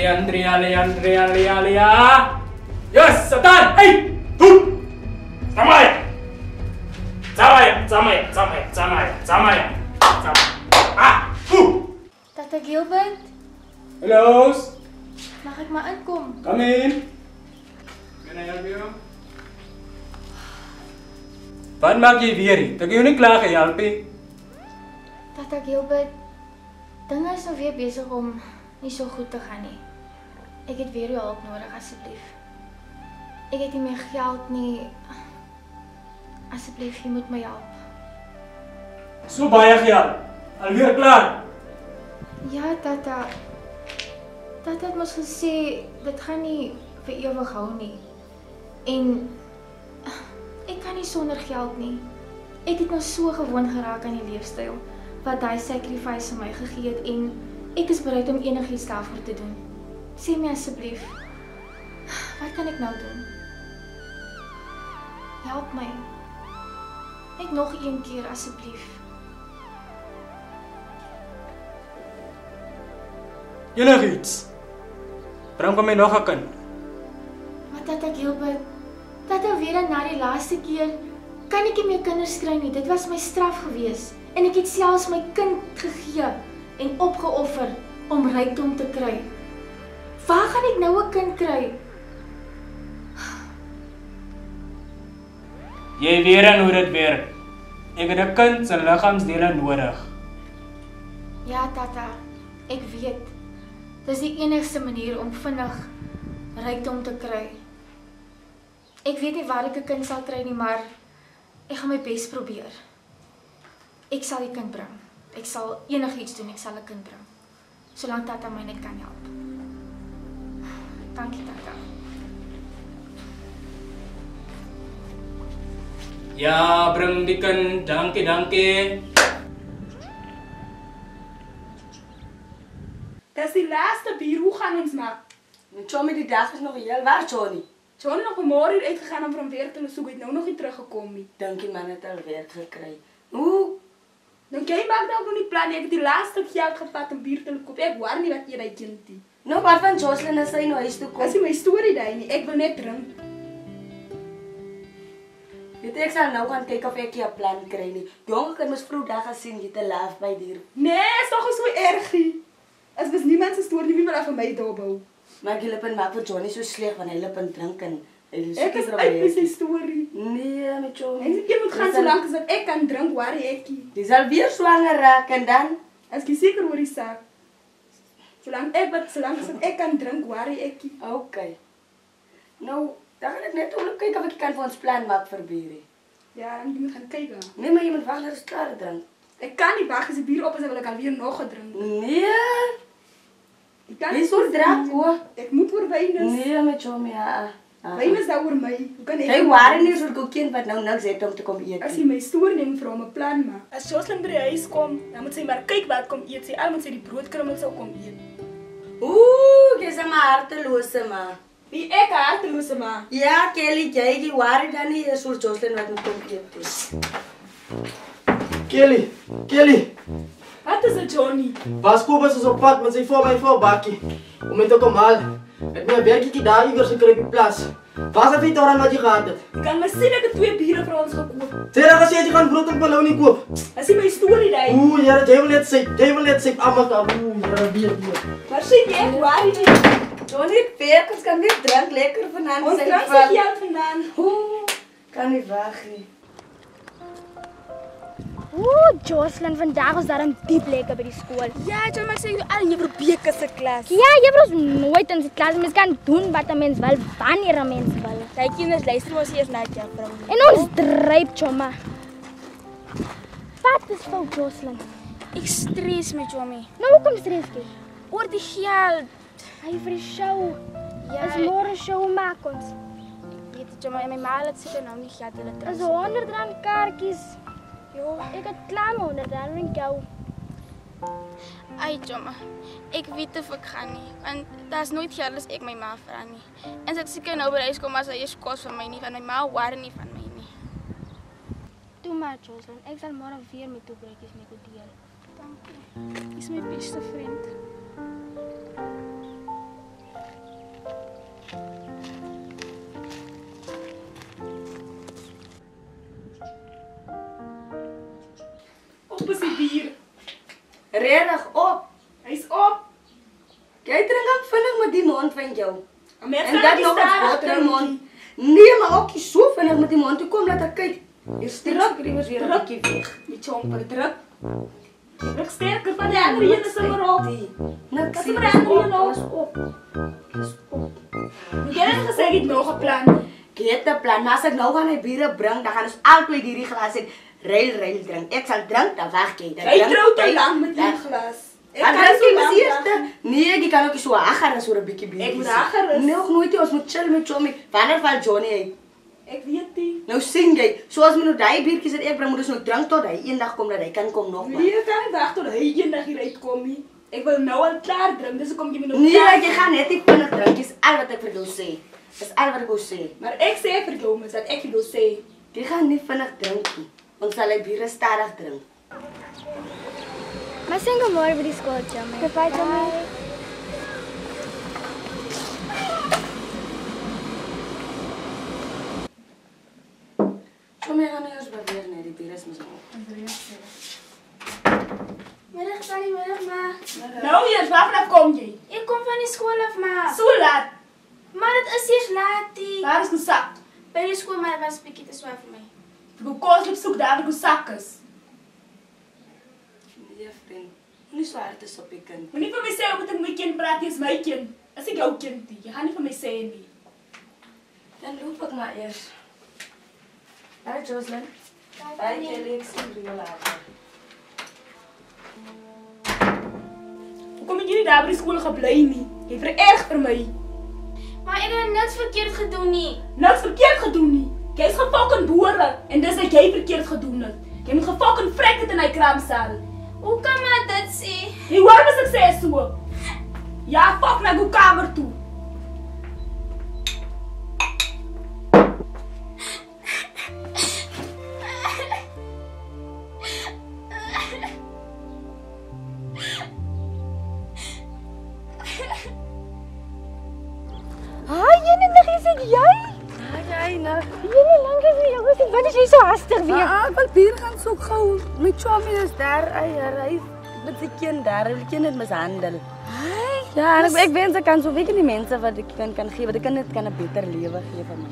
Leandria. Yes, Satan! Hey! Samaya. Tata Gilbert, Hello? mag ik maar inkom? Come in. Can I help you? Wat maak jy weer hier? Ek jou nie klaar gehelp nie. Tata Gilbert, dinge is nou weer besig om nie so goed te gaan nie. Ek het weer jou hulp nodig, asseblief. Ek het nie meer geld nie. Asseblief, jy moet my help. So baie geld. Alweer klaar. Ja, Tata. Tata het mos gesê dit gaan nie vir ewig hou nie. En ek kan nie sonder geld nie. Ek het nou so gewoond geraak aan die leefstyl wat hy sacrifice vir my gegee het en ek is bereid om enigiets daarvoor te doen. Sê my asseblief, wat kan ek nou doen? Help my. Net nog een keer asseblief. Enigiets. Bring vir my nog 'n kind. Maar Tata Gilbert, Tata weet dat na die laaste keer kan ek nie meer kinders kry nie. Dit was my straf gewees. En ek het selfs my kind gegee en opgeoffer om rykdom te kry. Waar gaan ek nou 'n kind kry? Jy weet hoe dit werk. Ek het 'n kind se liggaamsdele nodig. Ja, Tata, ek weet. Dis die enigste manier om vinnig rykdom te kry. Ek weet nie waar ek 'n kind sal kry nie, maar ek gaan my bes probeer. Ek sal die kind bring. Ek sal enigiets doen, ek sal 'n kind bring. Solank Tata my net kan help. Dankie, Tata. Ja, bring die kind. Dankie. Dat is die laatste bier, hoe gaan ons maar? Johnny, die dag is nog heel waar, Johnny. Johnny nog vanmorgen hier uitgegaan om van werk te zoeken, het nou nog niet teruggekomen. Dank je man, het al werk gekregen. Hoe? Nou, jij maakt ook nog niet plan, ik heb die laatste geld gepakt om bier te kopen. Ik waar niet wat je dat kind die. Nou, wat van Jocelyn als hij naar huis toe komt? Dat is mijn story daar niet, ik wil net drinken. Weet ek sal nou gaan kyk of ek 'n plan kry nie. Jong, ek moes vroeg dag gesien jy te laaf by dier. Nee, is toch zo erg. Als was niemand zijn story, wie wil dat van mij dobbel? Maar die lippen maak vir Johnny so sleg want hy lippen drink en ek is uit met die story. Nee, met Johnny. En jy moet gaan zolang as ek kan drink waar ek. Dis al weer swanger raak en dan as jy seker oor die saak. Zolang as ek kan drink waar ek. Okay. Nou, dan gaan ek net om kyk of ek kan vir ons plan maak vir bier. Ja, jy moet gaan kyk. Nee, maar jy moet wag dat dit klaar drink. Ek kan nie wag as die bier op is, dan wil ek alweer nog gedrink. Nee. Ek kan nie so drank hoor. Ek moet oor wyn is. Nee, met Johnny, ja. Wyn is daar oor my. Hoe kan ek? Jy waar nie so 'n kind wat nou niks het om te kom eet. As jy my stoor neem vir hom 'n plan maak. As Jocelyn by die huis kom, dan moet sy maar kyk wat kom eet. Sy al moet sy die broodkrummels sou kom eet. Oeh, jy is maar hartelose ma. Wie ek hartelose ma. Ja, Kelly, jy waar dan nie is oor Jocelyn wat moet kom eet. Kelly. Wat is dit, Johnny? Pas Kobus is op pad met sy 4x4 bakkie. Om met te kom haal. Ek moet 'n werkie daar iewers gekry op die plaas. Waar is die toran wat jy gehad het? Jy kan maar sien ek het 2 biere vir ons gekoop. Sê dan as jy gaan brood en bologna koop. As jy my storie daai. Oeh, ja, jy wil net sê amaka. Oeh, ja, bier. Maar sien jy waar jy? Johnny, werk, ons kan weer drink lekker vanaand. Ons drink se geld vandaan. Oeh, kan nie wag nie. Oeh, Jocelyn, vandag was daar 'n diep lekker by die skool. Ja, jy maar sê jy al in jou beker se klas. Ja, jy was nooit in die klas. Mens kan doen wat 'n mens wil, wanneer 'n mens wil. Daai kinders luister ons eers na jou vrou. En ons dryp, chomma. Wat is fout, Jocelyn? Ek stres met Johnny. Nou, hoekom stres jy? Oor die geld. Hy vir die show. Ja, Is môre show maak ons. Ek weet jy maar my ma het seker nou nie geld hulle Is R100 kaartjies. Jo, Ek het klaar met R100 en jou. ai Jomma. Ek weet of ek gaan nie, want daar's nooit geld as ek my ma vra nie. En ek seker nou by huis kom as hy eers kos vir my nie, want my ma hoor nie van my nie. Toe maar, Jocelyn. Ek sal môre weer met jou broodjies met jou deel. Dankie. Jy is my beste vriend. op is die bier. Regtig op. Hy's op. Jy drink ook vinnig met die mond van jou. En mens En kan dat nie nog 'n stadig bottermond. Nee, maar ook nie so vinnig met die mond toe kom, laat ek kyk. Hier steek kriewers weer 'n Druk. bietjie weg. Die chomper druk. Druk sterker van die ander een is maar op. Niks Dis hier maar is aan die op, los is op. Dis op. Jy het gesê jy het nog 'n plan. Ek het 'n plan, maar as ek nou gaan hy biere bring, dan gaan ons albei hierdie glas en ruil drink. Ek sal drink, dan weg jy. Jy trou te lank met die glas. Ek Dan kan drink so jy lank eers. wag. Nee, jy kan ook so hager as oor 'n bietjie bier. Ek moet hager is. Nog nooit nie, ons moet chill met Johnny. Wanneer val Johnny uit? Ek weet nie. Nou sing jy. Soos my nou daai biertjies wat ek bring, moet ons nou drink tot hy eendag kom dat hy kan kom nog maar. Nee, ek kan nie wag tot hy eendag hier uitkom nie. Ek wil nou al klaar drink, dis hoekom jy my nou Nee, klaar jy gaan net nie vinnig drink. Dis al wat ek vir jou sê. Dis al wat ek wou sê. Maar ek sê vir jou mens dat ek wil sê. Jy gaan nie vinnig drink nie. Ons sal hy biere stadig drink. Maar sien gou môre by die skool, Jamie. Goodbye, Jamie. Kom jy gaan eers beweer net, die biere is mos al op. Middag, Sally, middag, ma. Nou eers, waarvan kom jy? Ek kom van die skool af, ma. So laat. Maar dit is eers laatie. Waar is my sak? By die skool, maar dit was 'n bietjie te swaar vir my. Ek kos op soek daar waar die sak is. Nee, vriend. Moenie so hard is op die kind. Moenie vir my sê omdat ek my kind praat, jy is my kind. As ek jou kind nie, jy gaan nie vir my sê nie. Dan loop ek maar eers. Hi, Jocelyn. Hi, Kelly. Ek sien jou later. Hoekom het jy nie daar by die skool gebly nie? Jy vererg vir my. Maar ek het niks verkeerd gedoen nie. Niks verkeerd gedoen nie. Jy's gefokken boere en dis wat jy verkeerd gedoen het. Jy moet gefokken vrek het in hy kraamsaal. Hoe kan maar dit sê? Jy hoor wat ek sê so. Ja, fok na jou kamer toe. Wat is jy so hastig weer? Ek wil bier gaan soek gou. My chommy is daar. Hy met die kind daar. Die kind het mishandel. Ja, en ek wens ek kan so weet die mense wat ek kan gee, wat ek net kan 'n beter lewe gee vir my.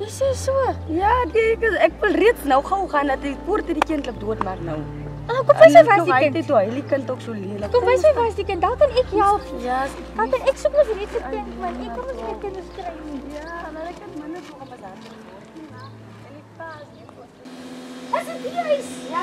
Dis so. Ja, ek wil reeds nou gou gaan dat die poort die kind loop doodmaak nou. Kom wys my vas die kind. Dit toe, die kind ook so lelik. Kom wys my vas die kind. Dan kan ek help. Ja, Dan kan ek soek mos hierdie se kind, man. Ek kan mos my kinders kry nie. ja, maar ek kan minder so op mishandel. Is dit die huis? Ja,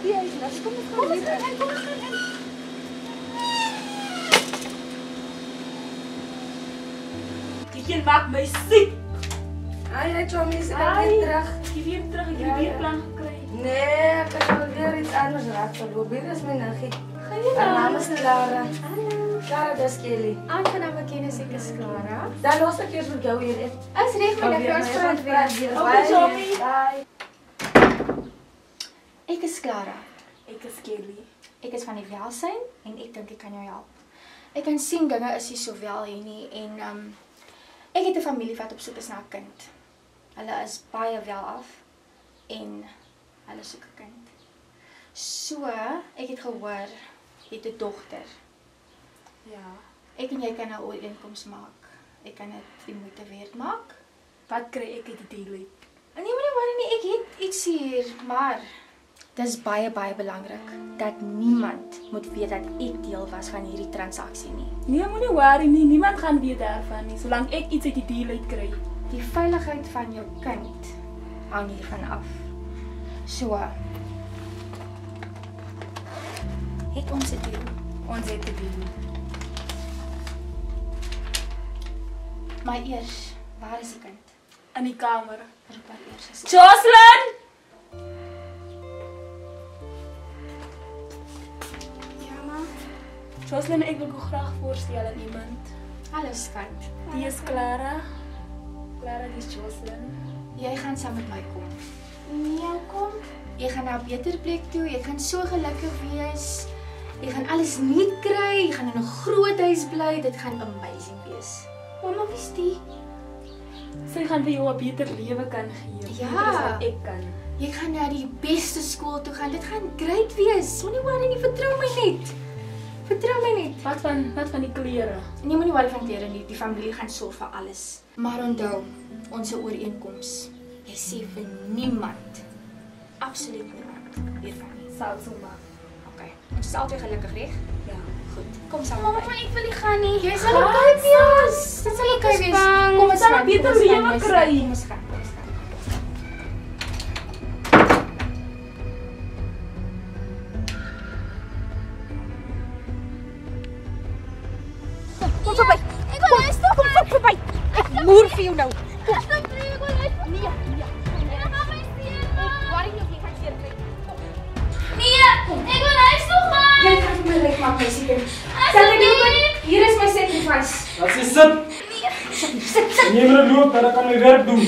die is. Kom Kom ons gaan in, kom ons gaan in. Die kind maak my siek. Hi, chommy, ek weer terug. Ek weer terug, ek het weer plan gekry. Nee, ek het weer iets anders raak verloor. Hier is my niggie. Haar naam is Clara. Clara, dis Kelly. Aangename kennis, ek is Clara. Dan los ek eers met jou hier. Is reg my juffrou spraak weer. Okay, chommy. Bye. Ek is Clara. Ek is Kelly. Ek is van die welsyn en ek dink ek kan jou help. Ek kan sien dinge is nie so wel hier nie en ek het 'n familie wat op soek is na 'n kind. Hulle is baie wel af en hulle soek 'n kind. So, ek het gehoor jy het 'n dogter. Ja. Ek en jy kan 'n ooreenkoms maak. Ek kan dit die moeite werd maak. Wat kry ek uit die deal uit? Nee, moenie worry nie, ek het iets hier, maar dis baie belangrik dat niemand moet weet dat ek deel was van hierdie transaksie nie. Nee, moenie worry nie. Niemand gaan weet daarvan nie, solank ek iets uit die deal uit kry. Die veiligheid van jou kind hang hiervan af. So, het ons dit deal. Ons het 'n deal. Maar eers, waar is die kind? In die kamer. Roep haar eers as Jocelyn! Ja, ma. Jocelyn, ek wil jou graag voorstel aan iemand. Hallo skat. Die is Clara. Clara, die is Jocelyn. Jy gaan saam met my kom. Nee, kom. Jy gaan na 'n beter plek toe. Jy gaan so gelukkig wees. Jy gaan alles nuut kry. Jy gaan in 'n groot huis bly. Dit gaan amazing wees. Mamma, wie is die? Sy gaan vir jou 'n beter lewe kan gee. Ja. Beter as wat ek kan. Jy gaan na die beste skool toe gaan. Dit gaan great wees. Moenie worry nie, vertrou my net. Vertrou my net. Wat van die klere? Nee, moenie worry van klere nie. Die familie gaan sorg vir alles. Maar onthou, ons ooreenkoms. Jy sê vir niemand. Absoluut niemand hiervan nie. Sal so maak. Okay. Ons is albei gelukkig, reg? Ja. Goed. Kom saam. Mamma, maar ek wil nie gaan nie. Jy sal okay wees. Dit sal okay wees. Kom ons sal 'n gaan. beter Kom ons lewe gaan, ons kry. gaan, Kom ons gaan. Kom ons gaan. Kom verby. Ek wil net stop. Kom verby. Ek moer vir jou nou. Asseblief, ek wil net Nee, nee. Ek gaan my seer. Worry nie, jy gaan seer kry. Nee, ek wil huis toe gaan. Jy gaan vir my reg maak, my seun. Asseblief. Hier is my sacrifice. Dat is sit. Neem maar loop, dan kan my werk doen.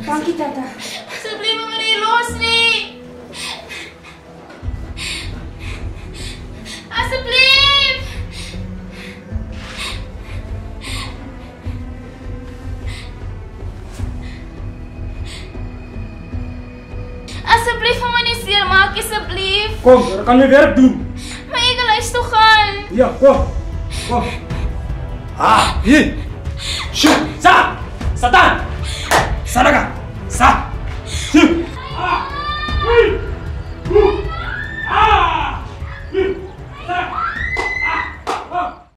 Dankie, tata. Asseblief, moet nie los nie. Asseblief. Asseblief, moet nie seer maak asseblief. Kom, dan kan my werk doen. Maar ek wil huis toe gaan. Ja, kom. Kom. Ah, hier. Sjoe, sa. Satan.